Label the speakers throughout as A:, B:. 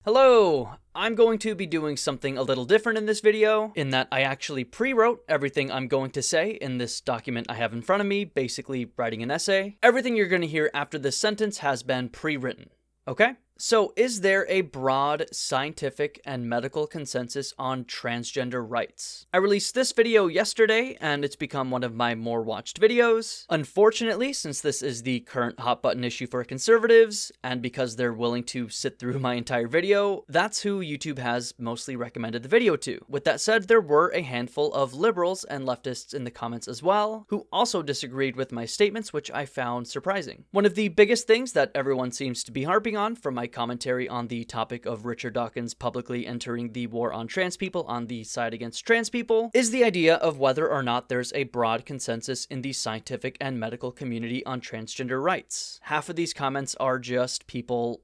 A: Hello! I'm going to be doing something a little different in this video, in that I actually pre-wrote everything I'm going to say in this document I have in front of me, basically writing an essay. Everything you're going to hear after this sentence has been pre-written, okay? So, is there a broad scientific and medical consensus on transgender rights? I released this video yesterday, and it's become one of my more watched videos. Unfortunately, since this is the current hot button issue for conservatives, and because they're willing to sit through my entire video, that's who YouTube has mostly recommended the video to. With that said, there were a handful of liberals and leftists in the comments as well, who also disagreed with my statements, which I found surprising. One of the biggest things that everyone seems to be harping on from my commentary on the topic of Richard Dawkins publicly entering the war on trans people on the side against trans people is the idea of whether or not there's a broad consensus in the scientific and medical community on transgender rights. Half of these comments are just people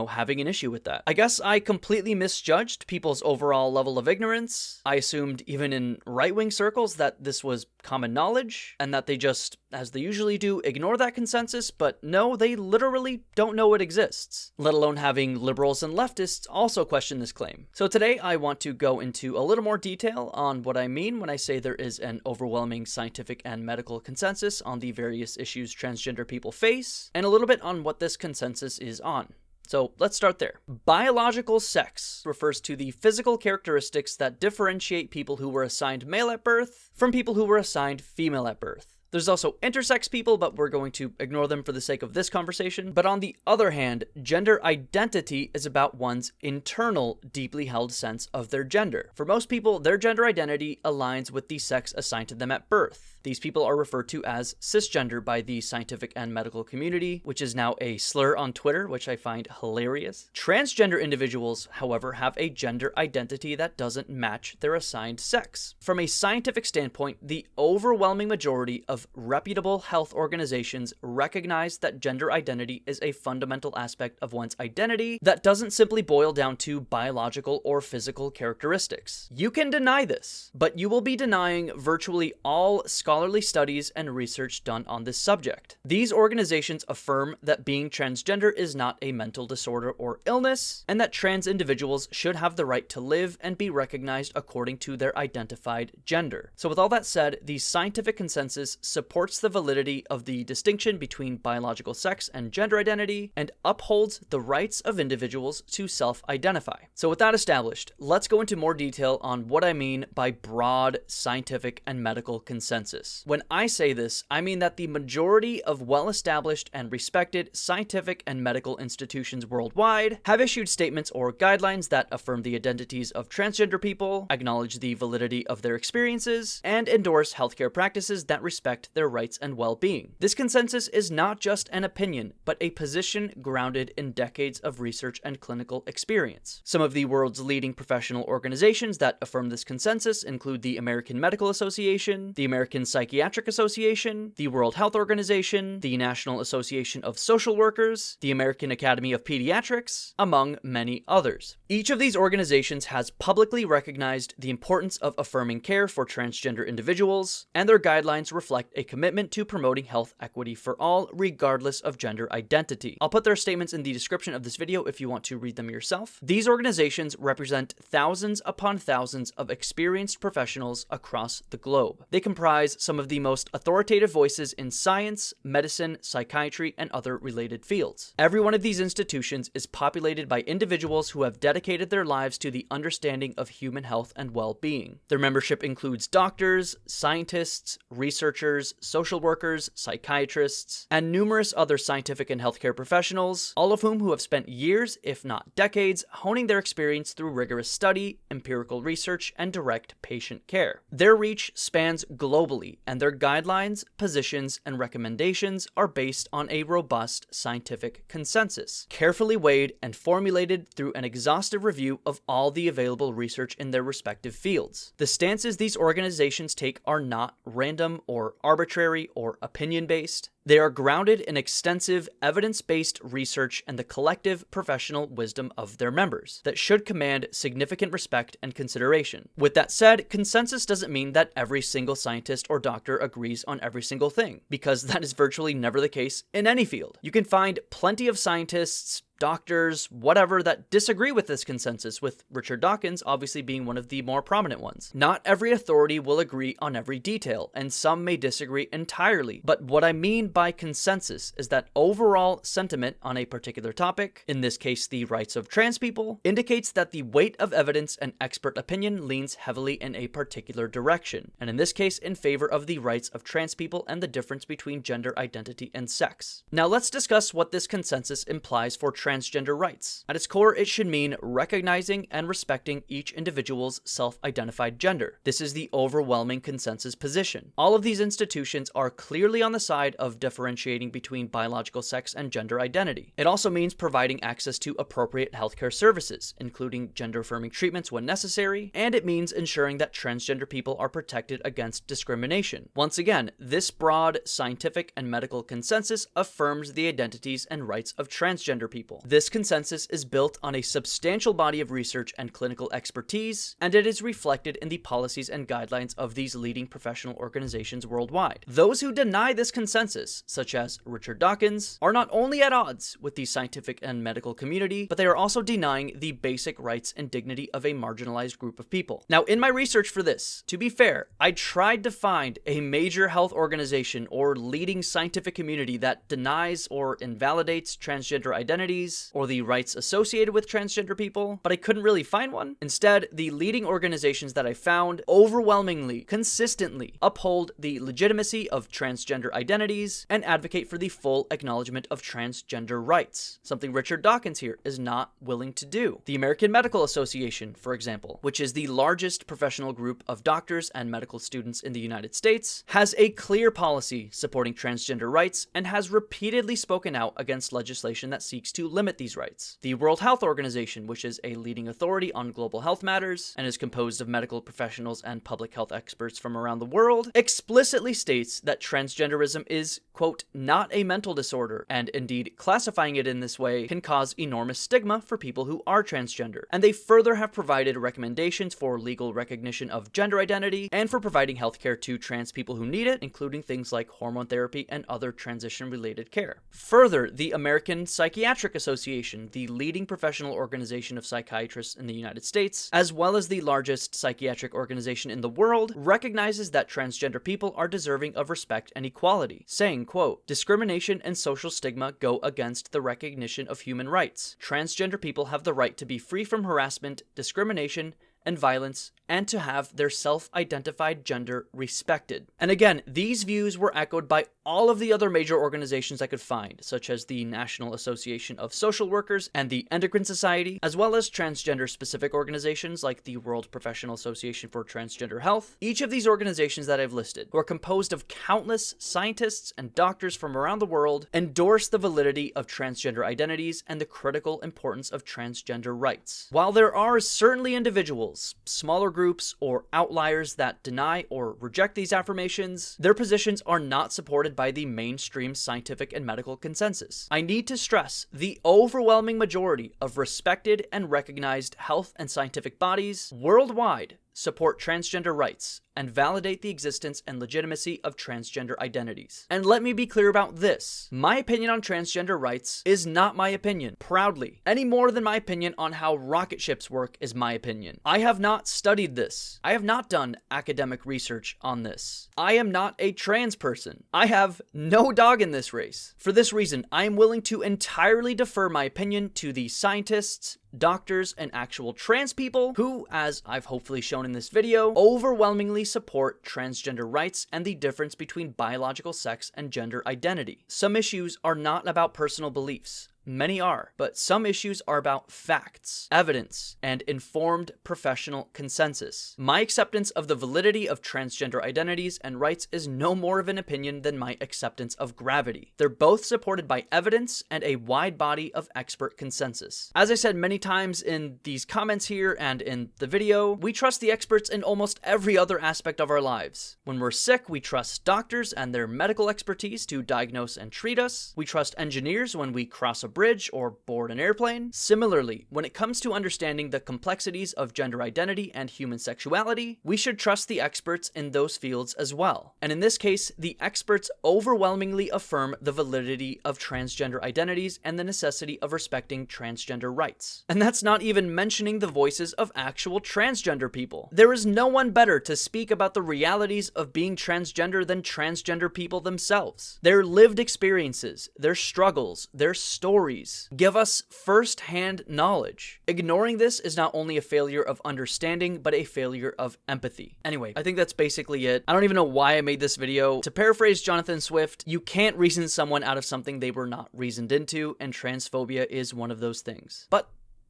A: having an issue with that. I guess I completely misjudged people's overall level of ignorance. I assumed even in right-wing circles that this was common knowledge, and that they just, as they usually do, ignore that consensus, but no, they literally don't know it exists, let alone having liberals and leftists also question this claim. So today I want to go into a little more detail on what I mean when I say there is an overwhelming scientific and medical consensus on the various issues transgender people face, and a little bit on what this consensus is on. So let's start there. Biological sex refers to the physical characteristics that differentiate people who were assigned male at birth from people who were assigned female at birth. There's also intersex people, but we're going to ignore them for the sake of this conversation. But on the other hand, gender identity is about one's internal, deeply held sense of their gender. For most people, their gender identity aligns with the sex assigned to them at birth. These people are referred to as cisgender by the scientific and medical community, which is now a slur on Twitter, which I find hilarious. Transgender individuals, however, have a gender identity that doesn't match their assigned sex. From a scientific standpoint, the overwhelming majority of reputable health organizations recognize that gender identity is a fundamental aspect of one's identity that doesn't simply boil down to biological or physical characteristics. You can deny this, but you will be denying virtually all scholarly studies and research done on this subject. These organizations affirm that being transgender is not a mental disorder or illness, and that trans individuals should have the right to live and be recognized according to their identified gender. So with all that said, the scientific consensus supports the validity of the distinction between biological sex and gender identity, and upholds the rights of individuals to self-identify. So with that established, let's go into more detail on what I mean by broad scientific and medical consensus. When I say this, I mean that the majority of well-established and respected scientific and medical institutions worldwide have issued statements or guidelines that affirm the identities of transgender people, acknowledge the validity of their experiences, and endorse healthcare practices that respect their rights and well-being. This consensus is not just an opinion, but a position grounded in decades of research and clinical experience. Some of the world's leading professional organizations that affirm this consensus include the American Medical Association, the American Psychiatric Association, the World Health Organization, the National Association of Social Workers, the American Academy of Pediatrics, among many others. Each of these organizations has publicly recognized the importance of affirming care for transgender individuals, and their guidelines reflect a commitment to promoting health equity for all, regardless of gender identity. I'll put their statements in the description of this video if you want to read them yourself. These organizations represent thousands upon thousands of experienced professionals across the globe. They comprise some of the most authoritative voices in science, medicine, psychiatry, and other related fields. Every one of these institutions is populated by individuals who have dedicated their lives to the understanding of human health and well-being. Their membership includes doctors, scientists, researchers, social workers, psychiatrists, and numerous other scientific and healthcare professionals, all of whom have spent years, if not decades, honing their experience through rigorous study, empirical research, and direct patient care. Their reach spans globally, and their guidelines, positions, and recommendations are based on a robust scientific consensus, carefully weighed and formulated through an exhaustive review of all the available research in their respective fields. The stances these organizations take are not random or arbitrary or opinion-based. They are grounded in extensive evidence-based research and the collective professional wisdom of their members that should command significant respect and consideration. With that said, consensus doesn't mean that every single scientist or doctor agrees on every single thing, because that is virtually never the case in any field. You can find plenty of scientists, doctors, whatever, that disagree with this consensus, with Richard Dawkins obviously being one of the more prominent ones. Not every authority will agree on every detail, and some may disagree entirely. But what I mean by consensus is that overall sentiment on a particular topic, in this case the rights of trans people, indicates that the weight of evidence and expert opinion leans heavily in a particular direction, and in this case in favor of the rights of trans people and the difference between gender identity and sex. Now let's discuss what this consensus implies for transgender rights. At its core, it should mean recognizing and respecting each individual's self-identified gender. This is the overwhelming consensus position. All of these institutions are clearly on the side of differentiating between biological sex and gender identity. It also means providing access to appropriate healthcare services, including gender-affirming treatments when necessary, and it means ensuring that transgender people are protected against discrimination. Once again, this broad scientific and medical consensus affirms the identities and rights of transgender people. This consensus is built on a substantial body of research and clinical expertise, and it is reflected in the policies and guidelines of these leading professional organizations worldwide. Those who deny this consensus, such as Richard Dawkins, are not only at odds with the scientific and medical community, but they are also denying the basic rights and dignity of a marginalized group of people. Now, in my research for this, to be fair, I tried to find a major health organization or leading scientific community that denies or invalidates transgender identities or the rights associated with transgender people, but I couldn't really find one. Instead, the leading organizations that I found overwhelmingly, consistently uphold the legitimacy of transgender identities and advocate for the full acknowledgement of transgender rights, something Richard Dawkins here is not willing to do. The American Medical Association, for example, which is the largest professional group of doctors and medical students in the United States, has a clear policy supporting transgender rights and has repeatedly spoken out against legislation that seeks to limit these rights. The World Health Organization, which is a leading authority on global health matters and is composed of medical professionals and public health experts from around the world, explicitly states that transgenderism is, quote, not a mental disorder, and indeed classifying it in this way can cause enormous stigma for people who are transgender. And they further have provided recommendations for legal recognition of gender identity and for providing healthcare to trans people who need it, including things like hormone therapy and other transition-related care. Further, the American Psychiatric Association, the leading professional organization of psychiatrists in the United States, as well as the largest psychiatric organization in the world, recognizes that transgender people are deserving of respect and equality, saying, quote, discrimination and social stigma go against the recognition of human rights. Transgender people have the right to be free from harassment, discrimination, and violence, and to have their self-identified gender respected. And again, these views were echoed by all of the other major organizations I could find, such as the National Association of Social Workers and the Endocrine Society, as well as transgender-specific organizations like the World Professional Association for Transgender Health. Each of these organizations that I've listed, who are composed of countless scientists and doctors from around the world, endorse the validity of transgender identities and the critical importance of transgender rights. While there are certainly individuals, smaller groups, or outliers that deny or reject these affirmations, their positions are not supported by the mainstream scientific and medical consensus. I need to stress the overwhelming majority of respected and recognized health and scientific bodies worldwide support transgender rights and validate the existence and legitimacy of transgender identities. And let me be clear about this. My opinion on transgender rights is not my opinion, proudly, any more than my opinion on how rocket ships work is my opinion. I have not studied this. I have not done academic research on this. I am not a trans person. I have no dog in this race. For this reason, I am willing to entirely defer my opinion to the scientists, doctors, and actual trans people who, as I've hopefully shown in this video, overwhelmingly support transgender rights and the difference between biological sex and gender identity. Some issues are not about personal beliefs. Many are, but some issues are about facts, evidence, and informed professional consensus. My acceptance of the validity of transgender identities and rights is no more of an opinion than my acceptance of gravity. They're both supported by evidence and a wide body of expert consensus. As I said many times in these comments here and in the video, we trust the experts in almost every other aspect of our lives. When we're sick, we trust doctors and their medical expertise to diagnose and treat us. We trust engineers when we cross a bridge or board an airplane. Similarly, when it comes to understanding the complexities of gender identity and human sexuality, we should trust the experts in those fields as well. And in this case, the experts overwhelmingly affirm the validity of transgender identities and the necessity of respecting transgender rights. And that's not even mentioning the voices of actual transgender people. There is no one better to speak about the realities of being transgender than transgender people themselves. Their lived experiences, their struggles, their stories give us first-hand knowledge. Ignoring this is not only a failure of understanding, but a failure of empathy. Anyway, I think that's basically it. I don't even know why I made this video. To paraphrase Jonathan Swift, you can't reason someone out of something they were not reasoned into, and transphobia is one of those things. But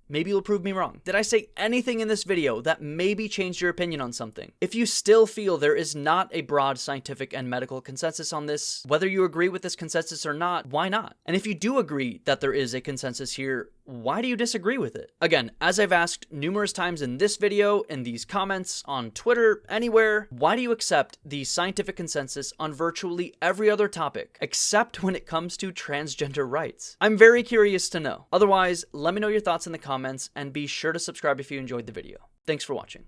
A: maybe you'll prove me wrong. Did I say anything in this video that maybe changed your opinion on something? If you still feel there is not a broad scientific and medical consensus on this, whether you agree with this consensus or not, why not? And if you do agree that there is a consensus here, why do you disagree with it? Again, as I've asked numerous times in this video, in these comments, on Twitter, anywhere, why do you accept the scientific consensus on virtually every other topic, except when it comes to transgender rights? I'm very curious to know. Otherwise, let me know your thoughts in the comments, and be sure to subscribe if you enjoyed the video. Thanks for watching.